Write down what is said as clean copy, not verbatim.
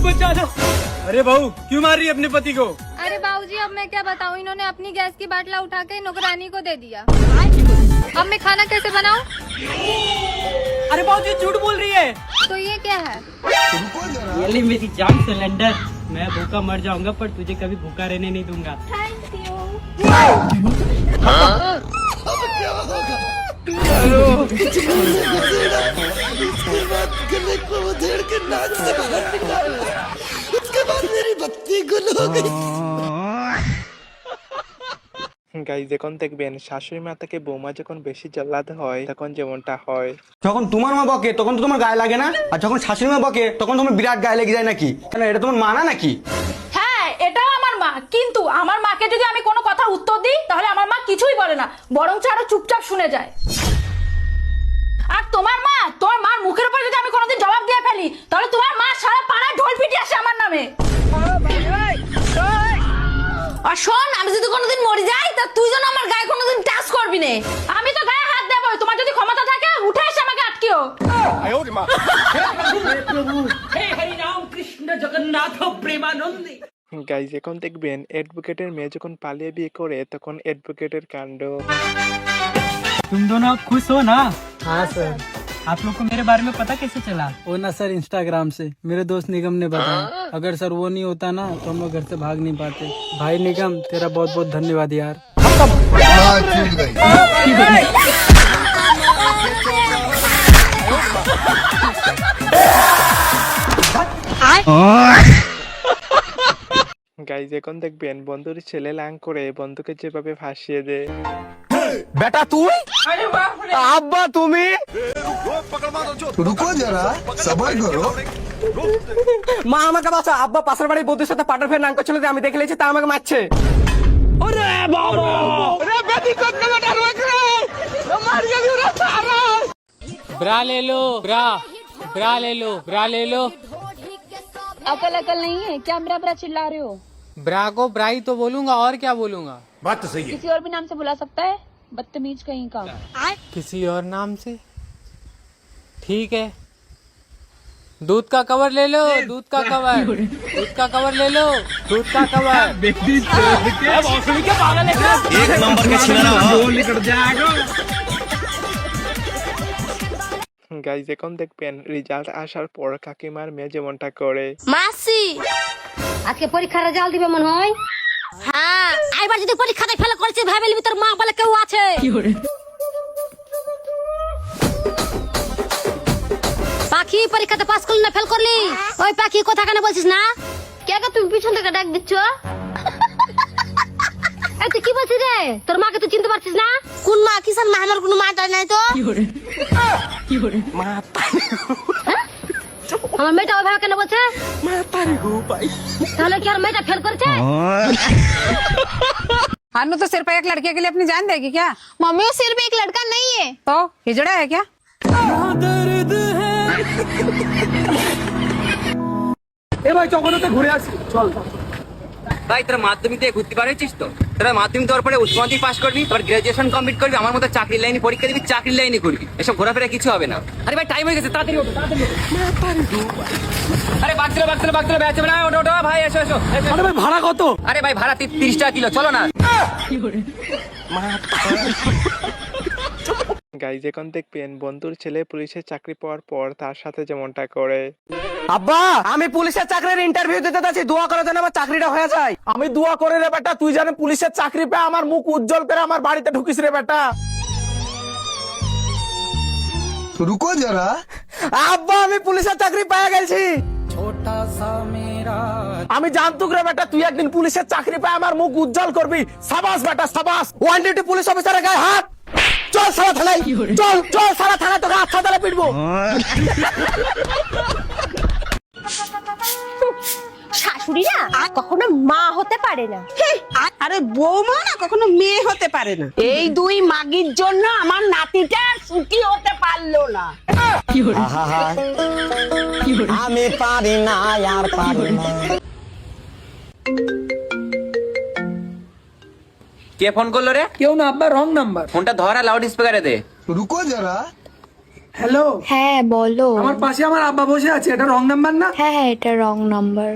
बचा लो। अरे बहू क्यों मार रही है अपने पति को? अरे बाबूजी अब मैं क्या बताऊँ, इन्होंने अपनी गैस की बाटला उठा के नौकरानी को दे दिया। अब मैं खाना कैसे बनाऊँ? अरे बाबूजी झूठ बोल रही है। तो ये क्या है? ये मेरी जान सिलेंडर। मैं भूखा मर जाऊंगा पर तुझे कभी भूखा रहने नहीं दूंगा। Thank you. उसके बाद मेरी बत्ती गुल हो गई। গাইজ এখন দেখবেন শাশুড়ি মা থেকে বৌমা যখন বেশি জল্লাদ হয় তখন যেমনটা হয়। যখন তোমার মা বকে তখন তো তোমার গায়ে লাগে না, আর যখন শাশুড়ি মা বকে তখন তোমার বিরাট গায়ে লেগে যায় নাকি? কেন, এটা তোমার মা না নাকি? হ্যাঁ এটাও আমার মা, কিন্তু আমার মাকে যদি আমি কোনো কথার উত্তর দিই তাহলে আমার মা কিছুই বলে না, বরঞ্চ আরো চুপচাপ শুনে যায়। আর তোমার মার মুখের উপর যদি আমি কোনোদিন জবাব দিয়ে ফেলি তাহলে তোমার মা সারা পাড়ায় ঢোল পিটি আসে আমার নামে। আর শোন, আমি যদি কোনোদিন মরে যাই তা তুই যেন আমার গায়ে কোনোদিন টাচ করবি না। আমি তো গায়ে হাত দেবো, তোমার যদি ক্ষমতা থাকে উঠে এসে আমাকে আটকিও। গাইজ এখন দেখবেন অ্যাডভোকেটের মেয়ে যখন পালিয়ে বিয়ে করে তখন অ্যাডভোকেটের কাণ্ড। तुम दोनों खुश हो ना? हाँ सर। आप लोग को मेरे बारे में पता कैसे चला? वो ना सर इंस्टाग्राम से मेरे दोस्त निगम ने बताया। अगर सर वो नहीं होता ना तो हम लोग घर से भाग नहीं पाते। भाई निगम तेरा बहुत बहुत धन्यवाद यार। গাইজ এখন দেখবেন বন্ধুর ছেলে লাং করে বন্ধুকে যেভাবে ফাঁসিয়ে দেয়। বেটা তুই, আব্বা তুমি, रुको जरा सबर करो। মা আমাকে বাঁচা। আব্বা পাশের বাড়ির বন্ধুর সাথে পাটার ফের নাম করছিল, আমি দেখে লেছি তা আমাকে মারছে। ब्रा ले लो, ब्रा ले लो, ब्रा ले लो। अकल नहीं है क्या? मेरा चिल्ला रहे हो? ब्रा को ब्राई तो बोलूंगा और क्या बोलूंगा? किसी और भी नाम से बुला सकता है, बदतमीज कहीं का। किसी और नाम से? ठीक है, दूध का कवर ले लो, दूध का कवर, दूध का कवर ले लो, दूध का कवर। एक नंबर के छिलना গাইজ এখন দেখবেন রেজাল্ট আসার পর কাকিমার মেয়ে যেমনটা করে। মাসি আজকে পরীক্ষার রেজাল্ট দিবে মনে হয়। হ্যাঁ, এবার যদি পরীক্ষাতে ফেল করেছিস ভাবে নিবি তোর মা বলে কেউ আছে। পাখি পরীক্ষাতে পাস করলি না ফেল করলি? ওই পাখি কথা কেন বলছিস না? কে তুমি পিছন থেকে ডাক দিচ্ছ? এই তুই কি বলছিস রে? তোর মাকে তুই চিনতে পারছিস না? কোন মা? কিষান মা? আমার কোনো মাটা নাই তো। আমার মেয়েটা ওইভাবে কেন বলছে? তাহলে কি আর মেয়েটা ফেল করেছে? अनु तो सिर्फ एक लड़के के लिए अपनी जान देगी क्या? मम्मी वो सिर्फ एक लड़का नहीं है तो हिजड़ा है क्या? এ ভাই চকলেটে ঘুরে আসি, চল। ভাই তোরা মাধ্যমিক দিয়ে ঘুরতে পারছিস তো? তোরা মাধ্যমিক দেওয়ার পরে উচ্চ মাধ্যমিক পাস করবি, তারপর গ্রাজুয়েশন কমপ্লিট করবি, আমার মতো চাকরির লাইনে পরীক্ষা দিবি, চাকরির লাইনে করবি। এসব ঘোরাফেরা কিছু হবে না। আরে ভাই টাইম হয়ে গেছে, তাড়াতাড়ি ওঠো, তাড়াতাড়ি ওঠো। আরে বাগচলো বেঁচে না, ওঠো ওঠো ভাই, এসো এসো। আরে ভাই ভাড়া কত? আরে ভাই ভাড়া 30 টাকা কিলো, চলো না। গাইজ এখন দেখবেন বন্ধুর ছেলে পুলিশের চাকরি পাওয়ার পর তার সাথে যেমনটা করে। আব্বা আমি পুলিশের চাকরির ইন্টারভিউ দিতে যাচ্ছি, দোয়া করে যেন আমার চাকরিটা হয়ে যায়। আমি দোয়া করে রে বেটা, তুই জানে পুলিশের চাকরি পেয়ে আমার মুখ উজ্জ্বল করে আমার বাড়িতে ঢুকিস রে বেটা। रुको जरा। আব্বা আমি পুলিশের চাকরি পেয়ে গেছি। আমি জানতুক রে বেটা তুই একদিন পুলিশের চাকরি পেয়ে আমার মুখ উজ্জ্বল করবি। সাবাস বেটা সাবাস। 1 ডিউটি পুলিশ অফিসারের গায়ে হাত। চল সারা থানায়, চল চল সারা থানায় তোকে আচ্ছা তালে পিটবো। শাশুড়িরা কখনো মা হতে পারে না। আরে বৌমা না কখনো মেয়ে হতে পারে না। এই দুই মাগির জন্য আমার নাতিটা সুখী হতে পারলো না। আমি পারি না আর পারি না। কে ফোন করলো রে? কেউ না আব্বা, রং নাম্বার। ফোনটা ধর আর লাউড স্পিকারে দে। रुको जरा। হ্যালো, হ্যাঁ বলো। আমার পাশে আমার আব্বা বসে আছে, এটা রং নাম্বার না? হ্যাঁ এটা রং নাম্বার।